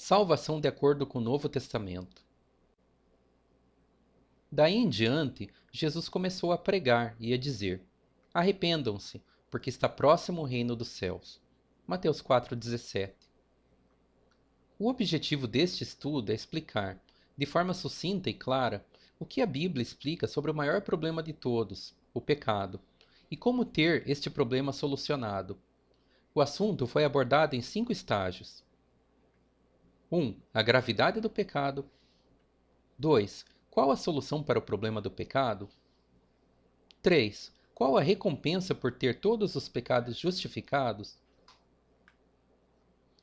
Salvação de acordo com o Novo Testamento. Daí em diante, Jesus começou a pregar e a dizer: Arrependam-se, porque está próximo o reino dos céus. Mateus 4,17. O objetivo deste estudo é explicar, de forma sucinta e clara, o que a Bíblia explica sobre o maior problema de todos, o pecado, e como ter este problema solucionado. O assunto foi abordado em 5 estágios. 1. A gravidade do pecado. 2. Qual a solução para o problema do pecado? 3. Qual a recompensa por ter todos os pecados justificados?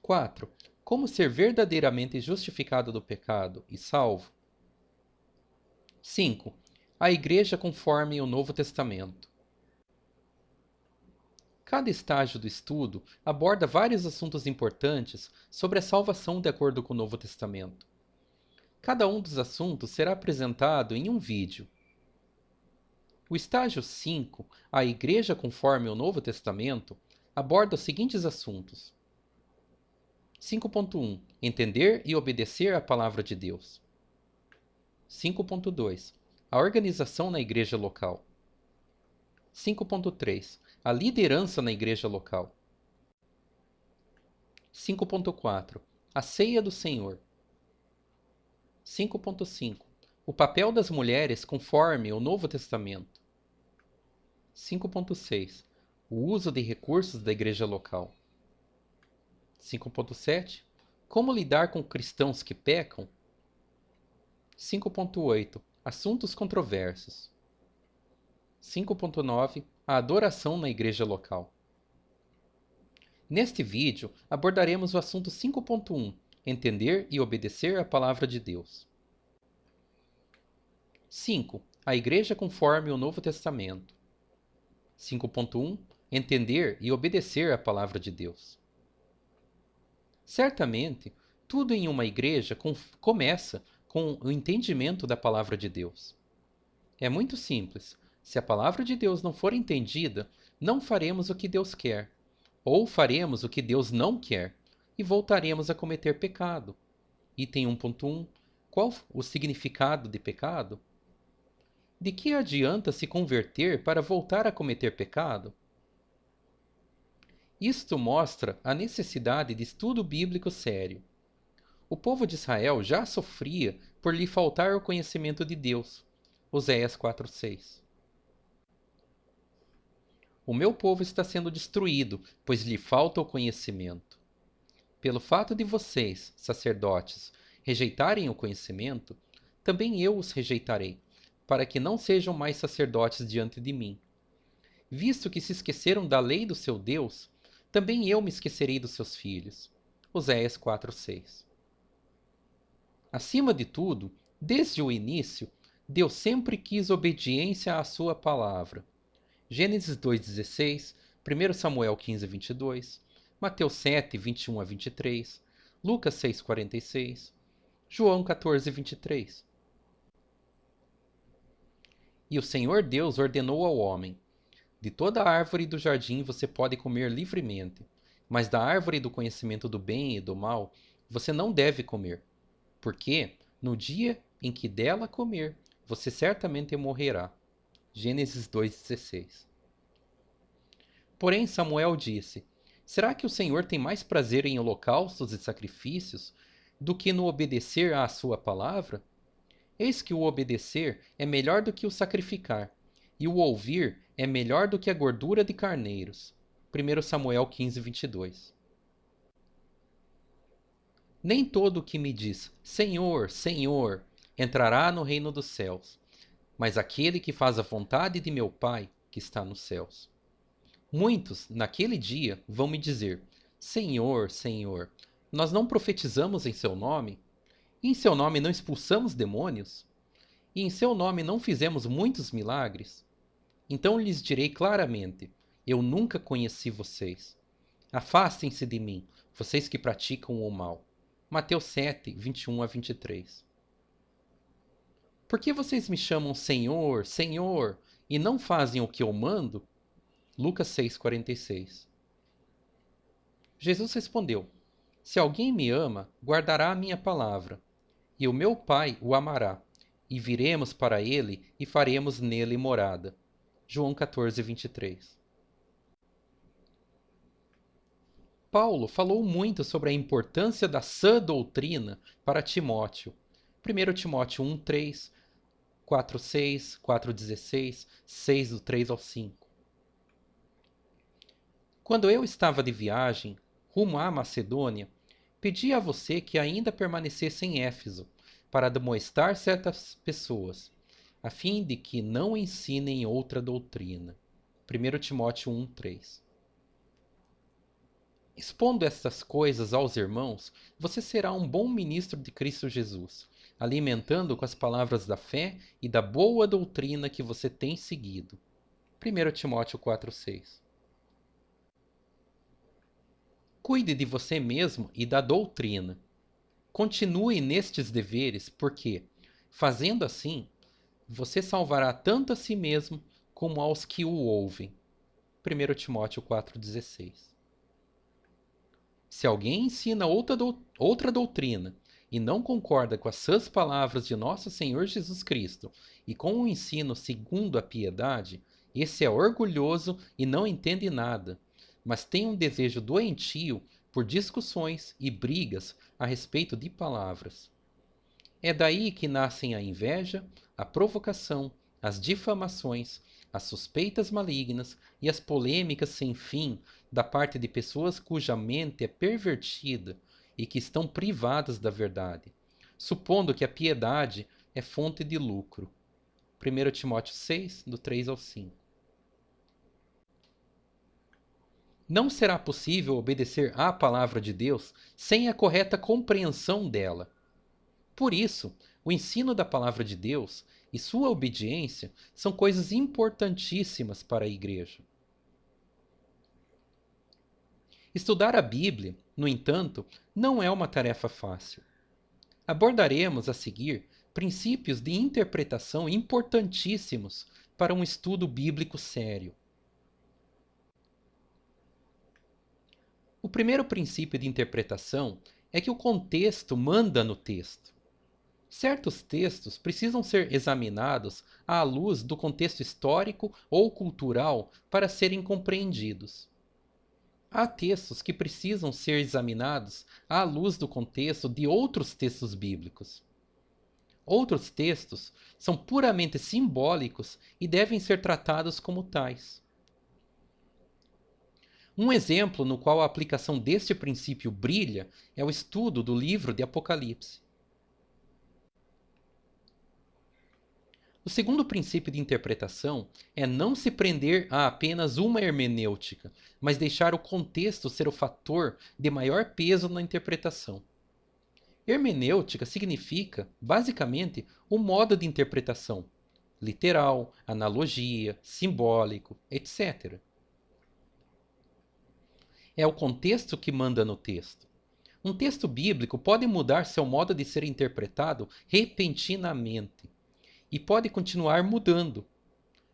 4. Como ser verdadeiramente justificado do pecado e salvo? 5. A Igreja conforme o Novo Testamento. Cada estágio do estudo aborda vários assuntos importantes sobre a salvação de acordo com o Novo Testamento. Cada um dos assuntos será apresentado em um vídeo. O estágio 5, a Igreja conforme o Novo Testamento, aborda os seguintes assuntos. 5.1. Entender e obedecer à Palavra de Deus. 5.2. A organização na igreja local. 5.3. A liderança na igreja local. 5.4. A ceia do Senhor. 5.5. O papel das mulheres conforme o Novo Testamento. 5.6. O uso de recursos da igreja local. 5.7. Como lidar com cristãos que pecam? 5.8. Assuntos controversos. 5.9. A adoração na igreja local. Neste vídeo, abordaremos o assunto 5.1. Entender e obedecer à Palavra de Deus. 5. A Igreja conforme o Novo Testamento. 5.1. Entender e obedecer à Palavra de Deus. Certamente, tudo em uma igreja começa com o entendimento da Palavra de Deus. É muito simples. Se a Palavra de Deus não for entendida, não faremos o que Deus quer, ou faremos o que Deus não quer, e voltaremos a cometer pecado. Item 1.1. Qual o significado de pecado? De que adianta se converter para voltar a cometer pecado? Isto mostra a necessidade de estudo bíblico sério. O povo de Israel já sofria por lhe faltar o conhecimento de Deus. Oséias 4:6. O meu povo está sendo destruído, pois lhe falta o conhecimento. Pelo fato de vocês, sacerdotes, rejeitarem o conhecimento, também eu os rejeitarei, para que não sejam mais sacerdotes diante de mim. Visto que se esqueceram da lei do seu Deus, também eu me esquecerei dos seus filhos. Oséias 4:6. Acima de tudo, desde o início, Deus sempre quis obediência à sua palavra. Gênesis 2:16, 1 Samuel 15:22, Mateus 7:21-23, Lucas 6:46, João 14:23. E o Senhor Deus ordenou ao homem: de toda árvore do jardim você pode comer livremente, mas da árvore do conhecimento do bem e do mal você não deve comer, porque no dia em que dela comer, você certamente morrerá. Gênesis 2:16. Porém Samuel disse: será que o Senhor tem mais prazer em holocaustos e sacrifícios do que no obedecer à sua palavra? Eis que o obedecer é melhor do que o sacrificar, e o ouvir é melhor do que a gordura de carneiros. 1 Samuel 15:22. Nem todo o que me diz, Senhor, Senhor, entrará no reino dos céus, mas aquele que faz a vontade de meu Pai, que está nos céus. Muitos, naquele dia, vão me dizer, Senhor, Senhor, nós não profetizamos em seu nome? E em seu nome não expulsamos demônios? E em seu nome não fizemos muitos milagres? Então lhes direi claramente, eu nunca conheci vocês. Afastem-se de mim, vocês que praticam o mal. Mateus 7:21-23. Por que vocês me chamam Senhor, Senhor, e não fazem o que eu mando? Lucas 6:46. Jesus respondeu: Se alguém me ama, guardará a minha palavra, e o meu Pai o amará, e viremos para ele e faremos nele morada. João 14, 23. Paulo falou muito sobre a importância da sã doutrina para Timóteo. 1 Timóteo 1:3, 4:6, 4:16, 6 do 3 ao 5. Quando eu estava de viagem, rumo à Macedônia, pedi a você que ainda permanecesse em Éfeso, para admoestar certas pessoas, a fim de que não ensinem outra doutrina. 1 Timóteo 1:3. Expondo estas coisas aos irmãos, você será um bom ministro de Cristo Jesus, alimentando com as palavras da fé e da boa doutrina que você tem seguido. 1 Timóteo 4:6. Cuide de você mesmo e da doutrina. Continue nestes deveres, porque, fazendo assim, você salvará tanto a si mesmo como aos que o ouvem. 1 Timóteo 4,16. Se alguém ensina outra doutrina e não concorda com as sãs palavras de nosso Senhor Jesus Cristo e com o ensino segundo a piedade, esse é orgulhoso e não entende nada, mas tem um desejo doentio por discussões e brigas a respeito de palavras. É daí que nascem a inveja, a provocação, as difamações, as suspeitas malignas e as polêmicas sem fim da parte de pessoas cuja mente é pervertida e que estão privadas da verdade, supondo que a piedade é fonte de lucro. 1 Timóteo 6, do 3 ao 5. Não será possível obedecer à palavra de Deus sem a correta compreensão dela. Por isso, o ensino da palavra de Deus e sua obediência são coisas importantíssimas para a igreja. Estudar a Bíblia, no entanto, não é uma tarefa fácil. Abordaremos a seguir princípios de interpretação importantíssimos para um estudo bíblico sério. O primeiro princípio de interpretação é que o contexto manda no texto. Certos textos precisam ser examinados à luz do contexto histórico ou cultural para serem compreendidos. Há textos que precisam ser examinados à luz do contexto de outros textos bíblicos. Outros textos são puramente simbólicos e devem ser tratados como tais. Um exemplo no qual a aplicação deste princípio brilha é o estudo do livro de Apocalipse. O segundo princípio de interpretação é não se prender a apenas uma hermenêutica, mas deixar o contexto ser o fator de maior peso na interpretação. Hermenêutica significa, basicamente, o modo de interpretação, literal, analogia, simbólico, etc. É o contexto que manda no texto. Um texto bíblico pode mudar seu modo de ser interpretado repentinamente e pode continuar mudando.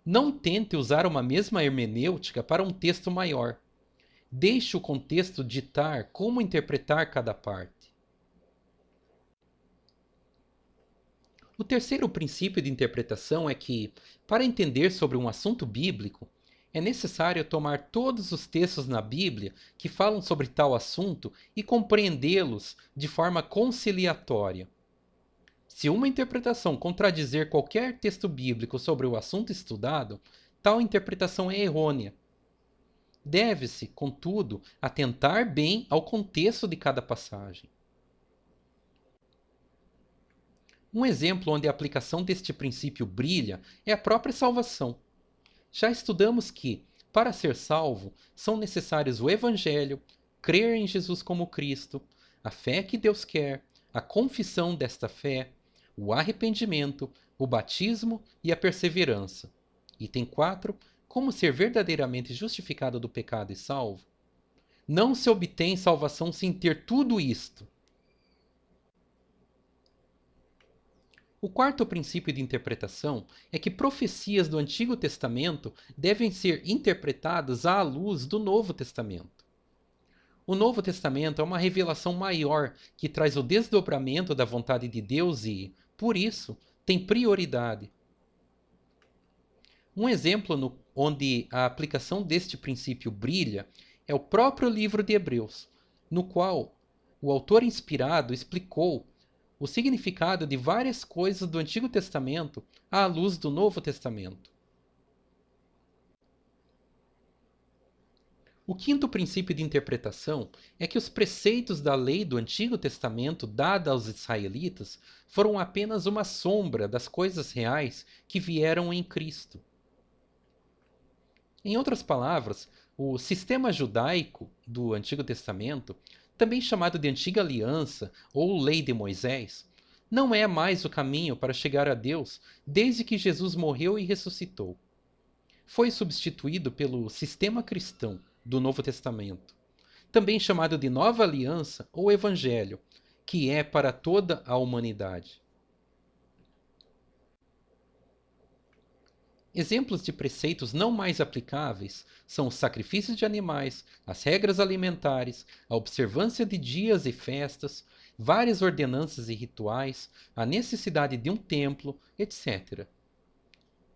Não tente usar uma mesma hermenêutica para um texto maior. Deixe o contexto ditar como interpretar cada parte. O terceiro princípio de interpretação é que, para entender sobre um assunto bíblico, é necessário tomar todos os textos na Bíblia que falam sobre tal assunto e compreendê-los de forma conciliatória. Se uma interpretação contradizer qualquer texto bíblico sobre o assunto estudado, tal interpretação é errônea. Deve-se, contudo, atentar bem ao contexto de cada passagem. Um exemplo onde a aplicação deste princípio brilha é a própria salvação. Já estudamos que, para ser salvo, são necessários o Evangelho, crer em Jesus como Cristo, a fé que Deus quer, a confissão desta fé, o arrependimento, o batismo e a perseverança. Item 4. Como ser verdadeiramente justificado do pecado e salvo? Não se obtém salvação sem ter tudo isto. O quarto princípio de interpretação é que profecias do Antigo Testamento devem ser interpretadas à luz do Novo Testamento. O Novo Testamento é uma revelação maior que traz o desdobramento da vontade de Deus e, por isso, tem prioridade. Um exemplo onde a aplicação deste princípio brilha é o próprio livro de Hebreus, no qual o autor inspirado explicou o significado de várias coisas do Antigo Testamento à luz do Novo Testamento. O quinto princípio de interpretação é que os preceitos da lei do Antigo Testamento dada aos israelitas foram apenas uma sombra das coisas reais que vieram em Cristo. Em outras palavras, o sistema judaico do Antigo Testamento, também chamado de Antiga Aliança ou Lei de Moisés, não é mais o caminho para chegar a Deus desde que Jesus morreu e ressuscitou. Foi substituído pelo sistema cristão do Novo Testamento, também chamado de Nova Aliança ou Evangelho, que é para toda a humanidade. Exemplos de preceitos não mais aplicáveis são os sacrifícios de animais, as regras alimentares, a observância de dias e festas, várias ordenanças e rituais, a necessidade de um templo, etc.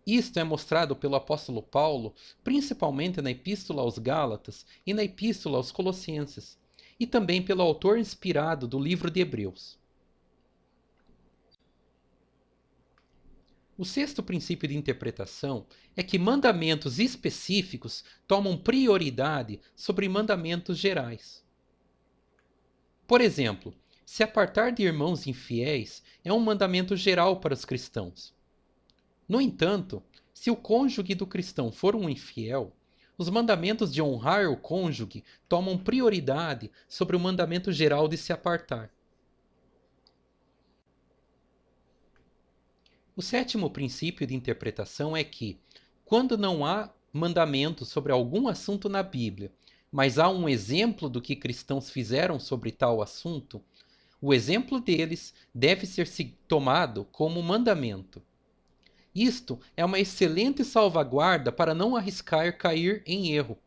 Isto é mostrado pelo apóstolo Paulo, principalmente na Epístola aos Gálatas e na Epístola aos Colossenses, e também pelo autor inspirado do livro de Hebreus. O sexto princípio de interpretação é que mandamentos específicos tomam prioridade sobre mandamentos gerais. Por exemplo, se apartar de irmãos infiéis é um mandamento geral para os cristãos. No entanto, se o cônjuge do cristão for um infiel, os mandamentos de honrar o cônjuge tomam prioridade sobre o mandamento geral de se apartar. O sétimo princípio de interpretação é que, quando não há mandamento sobre algum assunto na Bíblia, mas há um exemplo do que cristãos fizeram sobre tal assunto, o exemplo deles deve ser tomado como mandamento. Isto é uma excelente salvaguarda para não arriscar cair em erro.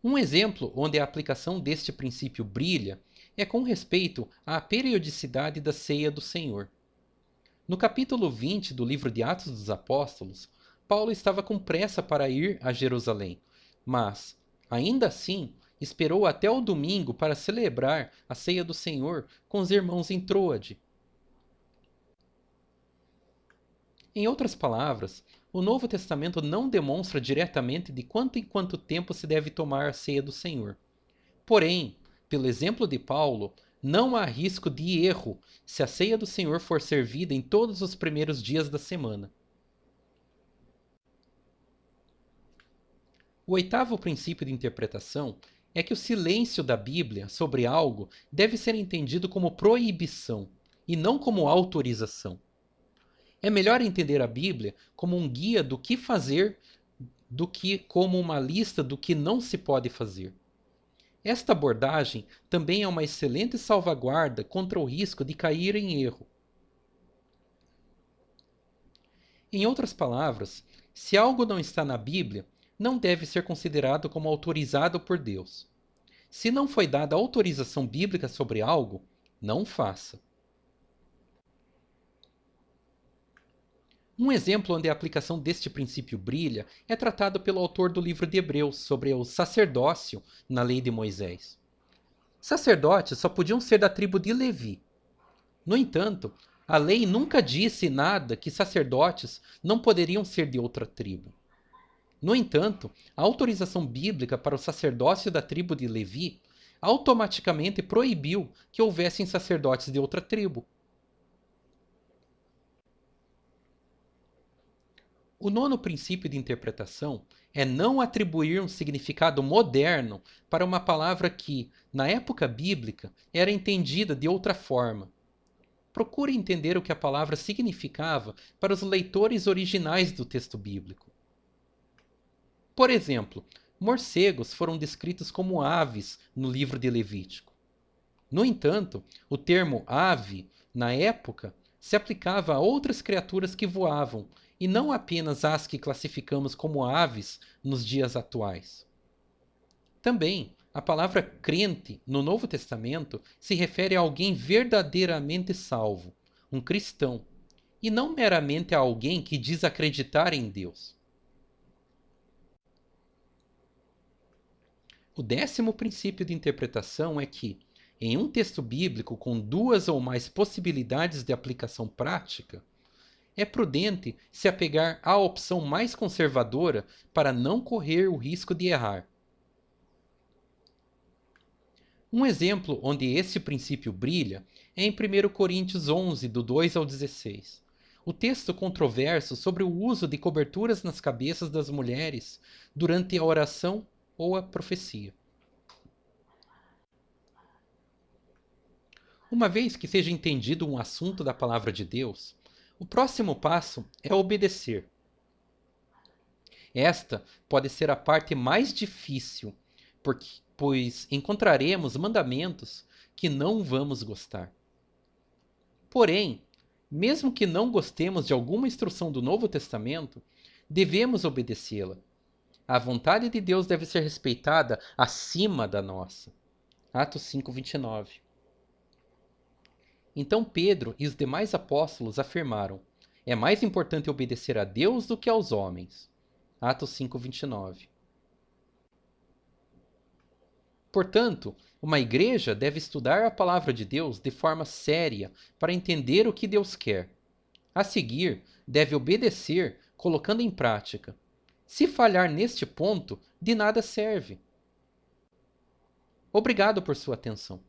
Um exemplo onde a aplicação deste princípio brilha é com respeito à periodicidade da ceia do Senhor. No capítulo 20 do livro de Atos dos Apóstolos, Paulo estava com pressa para ir a Jerusalém, mas, ainda assim, esperou até o domingo para celebrar a ceia do Senhor com os irmãos em Troade. Em outras palavras, o Novo Testamento não demonstra diretamente de quanto em quanto tempo se deve tomar a ceia do Senhor. Porém, pelo exemplo de Paulo, não há risco de erro se a ceia do Senhor for servida em todos os primeiros dias da semana. O oitavo princípio de interpretação é que o silêncio da Bíblia sobre algo deve ser entendido como proibição e não como autorização. É melhor entender a Bíblia como um guia do que fazer do que como uma lista do que não se pode fazer. Esta abordagem também é uma excelente salvaguarda contra o risco de cair em erro. Em outras palavras, se algo não está na Bíblia, não deve ser considerado como autorizado por Deus. Se não foi dada autorização bíblica sobre algo, não faça. Um exemplo onde a aplicação deste princípio brilha é tratado pelo autor do livro de Hebreus sobre o sacerdócio na lei de Moisés. Sacerdotes só podiam ser da tribo de Levi. No entanto, a lei nunca disse nada que sacerdotes não poderiam ser de outra tribo. No entanto, a autorização bíblica para o sacerdócio da tribo de Levi automaticamente proibiu que houvessem sacerdotes de outra tribo. O nono princípio de interpretação é não atribuir um significado moderno para uma palavra que, na época bíblica, era entendida de outra forma. Procure entender o que a palavra significava para os leitores originais do texto bíblico. Por exemplo, morcegos foram descritos como aves no livro de Levítico. No entanto, o termo ave, na época, se aplicava a outras criaturas que voavam, e não apenas às que classificamos como aves nos dias atuais. Também, a palavra crente no Novo Testamento se refere a alguém verdadeiramente salvo, um cristão, e não meramente a alguém que diz acreditar em Deus. O 10º princípio de interpretação é que, em um texto bíblico com 2 ou mais possibilidades de aplicação prática, é prudente se apegar à opção mais conservadora para não correr o risco de errar. Um exemplo onde esse princípio brilha é em 1 Coríntios 11, do 2 ao 16. O texto controverso sobre o uso de coberturas nas cabeças das mulheres durante a oração ou a profecia. Uma vez que seja entendido um assunto da palavra de Deus, o próximo passo é obedecer. Esta pode ser a parte mais difícil, pois encontraremos mandamentos que não vamos gostar. Porém, mesmo que não gostemos de alguma instrução do Novo Testamento, devemos obedecê-la. A vontade de Deus deve ser respeitada acima da nossa. Atos 5:29. Então Pedro e os demais apóstolos afirmaram: é mais importante obedecer a Deus do que aos homens. Atos 5:29. Portanto, uma igreja deve estudar a palavra de Deus de forma séria para entender o que Deus quer. A seguir, deve obedecer colocando em prática. Se falhar neste ponto, de nada serve. Obrigado por sua atenção.